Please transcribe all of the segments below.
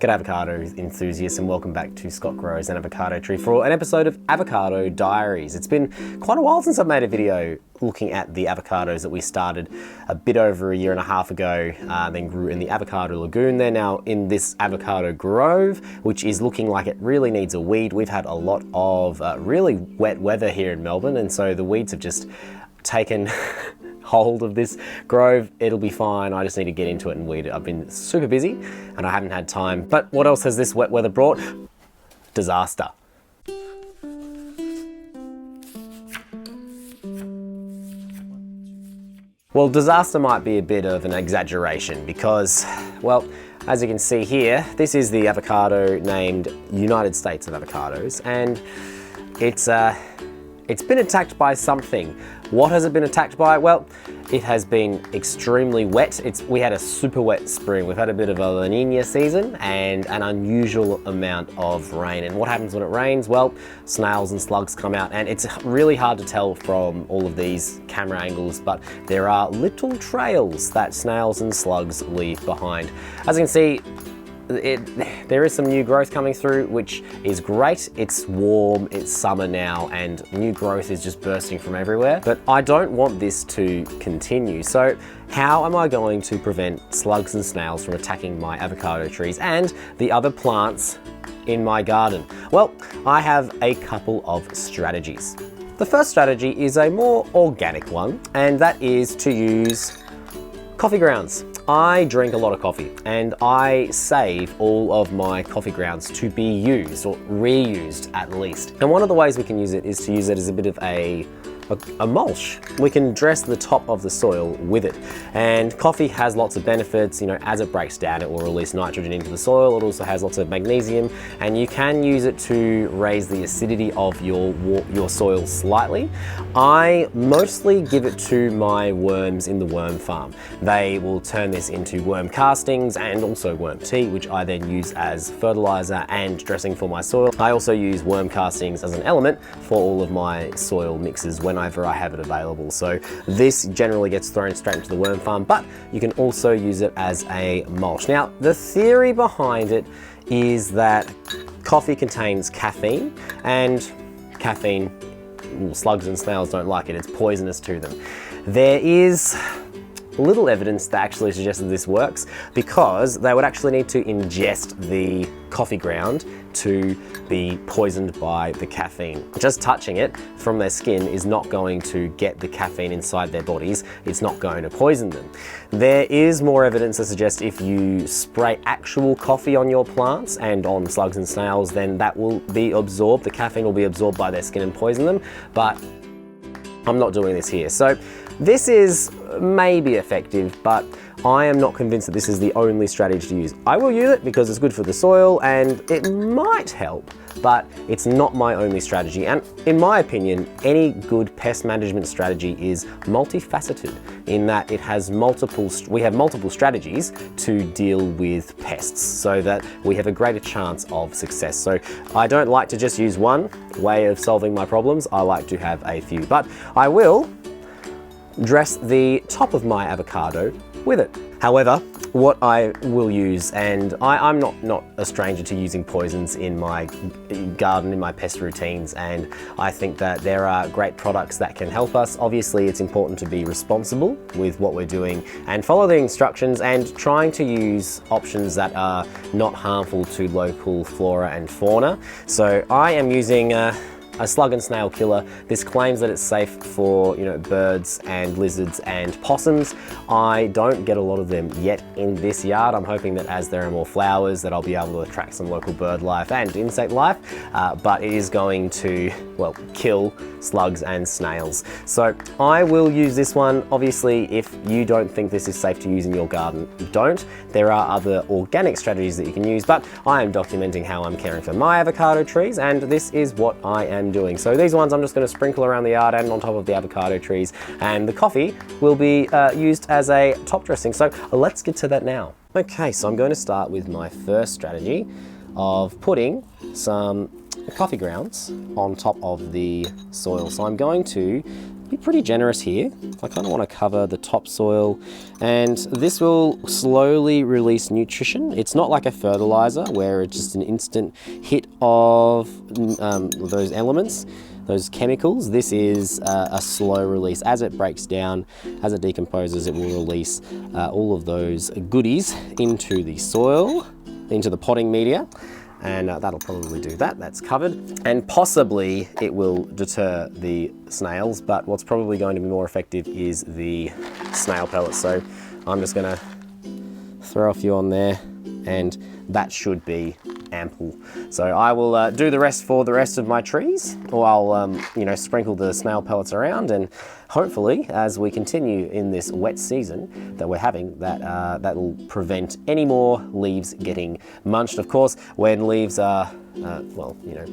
G'day avocado enthusiasts and welcome back to Scott Grows an Avocado Tree for an episode of Avocado Diaries. It's been quite a while since I've made a video looking at the avocados that we started a bit over a year and a half ago, then grew in the avocado lagoon. They're now in this avocado grove, which is looking like it really needs a weed. We've had a lot of really wet weather here in Melbourne, and so the weeds have just taken hold of this grove. It'll be fine. I just need to get into it and weed it. I've been super busy and I haven't had time. But what else has this wet weather brought? Disaster. Well, disaster might be a bit of an exaggeration because, well, as you can see here, this is the avocado named United States of Avocados, and it's been attacked by something. What has it been attacked by? Well, it has been extremely wet. We had a super wet spring. We've had a bit of a La Nina season and an unusual amount of rain. And what happens when it rains? Well, snails and slugs come out, and it's really hard to tell from all of these camera angles, but there are little trails that snails and slugs leave behind. As you can see, there is some new growth coming through, which is great. It's warm, it's summer now, and new growth is just bursting from everywhere. But I don't want this to continue. So how am I going to prevent slugs and snails from attacking my avocado trees and the other plants in my garden? Well, I have a couple of strategies. The first strategy is a more organic one, and that is to use coffee grounds. I drink a lot of coffee and I save all of my coffee grounds to be used or reused at least. And one of the ways we can use it is to use it as a bit of a mulch. We can dress the top of the soil with it. And coffee has lots of benefits. You know, as it breaks down, it will release nitrogen into the soil. It also has lots of magnesium, and you can use it to raise the acidity of your soil slightly. I mostly give it to my worms in the worm farm. They will turn this into worm castings and also worm tea, which I then use as fertilizer and dressing for my soil. I also use worm castings as an element for all of my soil mixes whenever I have it available. So this generally gets thrown straight into the worm farm, but you can also use it as a mulch. Now, the theory behind it is that coffee contains caffeine, and caffeine, slugs and snails don't like it. It's poisonous to them. There is little evidence that actually suggests that this works, because they would actually need to ingest the coffee ground to be poisoned by the caffeine. Just touching it from their skin is not going to get the caffeine inside their bodies. It's not going to poison them. There is more evidence that suggests if you spray actual coffee on your plants and on slugs and snails, then that will be absorbed. The caffeine will be absorbed by their skin and poison them, but I'm not doing this here. So this is maybe effective, but I am not convinced that this is the only strategy to use. I will use it because it's good for the soil and it might help, but it's not my only strategy. And in my opinion, any good pest management strategy is multifaceted in that it has we have multiple strategies to deal with pests so that we have a greater chance of success. So I don't like to just use one way of solving my problems. I like to have a few, but I will dress the top of my avocado with it. However, what I will use, and I'm not a stranger to using poisons in my garden, in my pest routines, and I think that there are great products that can help us. Obviously, it's important to be responsible with what we're doing and follow the instructions and trying to use options that are not harmful to local flora and fauna. So I am using a slug and snail killer. This claims that it's safe for, you know, birds and lizards and possums. I don't get a lot of them yet in this yard. I'm hoping that as there are more flowers that I'll be able to attract some local bird life and insect life, but it is going to, well, kill slugs and snails. So I will use this one. Obviously, if you don't think this is safe to use in your garden, don't. There are other organic strategies that you can use, but I am documenting how I'm caring for my avocado trees, and this is what I am doing. So these ones I'm just going to sprinkle around the yard and on top of the avocado trees, and the coffee will be used as a top dressing. So let's get to that now. Okay, so I'm going to start with my first strategy of putting some coffee grounds on top of the soil. So I'm going to be pretty generous here. I kind of want to cover the topsoil, and this will slowly release nutrition. It's not like a fertilizer where it's just an instant hit of those elements, those chemicals. This is a slow release. As it breaks down, as it decomposes, it will release all of those goodies into the soil, into the potting media. And that'll probably do that, that's covered. And possibly it will deter the snails, but what's probably going to be more effective is the snail pellets. So I'm just gonna throw a few on there, and that should be ample. So I will do the rest for the rest of my trees, or I'll you know, sprinkle the snail pellets around, and hopefully as we continue in this wet season that we're having, that will prevent any more leaves getting munched. Of course, when leaves are well, you know,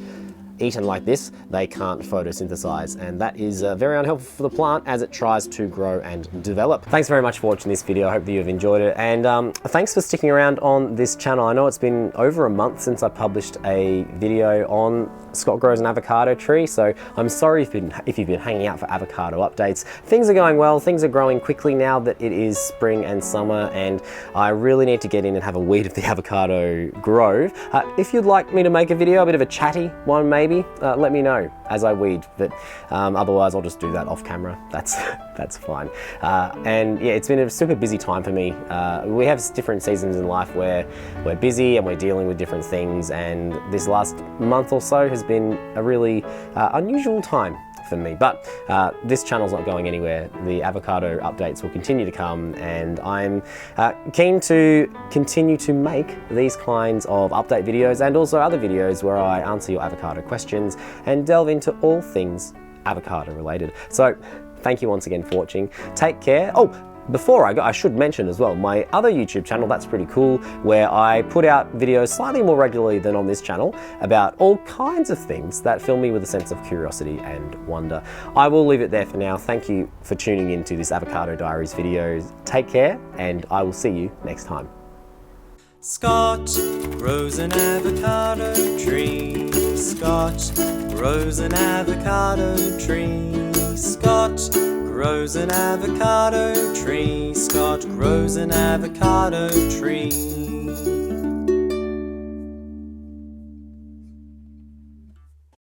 eaten like this, they can't photosynthesize, and that is very unhelpful for the plant as it tries to grow and develop. Thanks very much for watching this video. I hope that you've enjoyed it, and thanks for sticking around on this channel. I know it's been over a month since I published a video on Scott grows an avocado tree, so I'm sorry if you've been hanging out for avocado updates. Things are going well, things are growing quickly now that it is spring and summer, and I really need to get in and have a weed of the avocado grove. If you'd like me to make a video, a bit of a chatty one maybe, let me know as I weed, but otherwise I'll just do that off camera. That's fine. And yeah, it's been a super busy time for me. We have different seasons in life where we're busy and we're dealing with different things, and this last month or so has been a really unusual time for me, but this channel's not going anywhere. The avocado updates will continue to come, and I'm keen to continue to make these kinds of update videos and also other videos where I answer your avocado questions and delve into all things avocado related. So thank you once again for watching. Take care. Oh, before I go, I should mention as well, my other YouTube channel, That's Pretty Cool, where I put out videos slightly more regularly than on this channel about all kinds of things that fill me with a sense of curiosity and wonder. I will leave it there for now. Thank you for tuning into this Avocado Diaries video. Take care, and I will see you next time. Scott grows an avocado tree. Scott grows an avocado tree. Scott grows an avocado tree. Scott grows an avocado tree.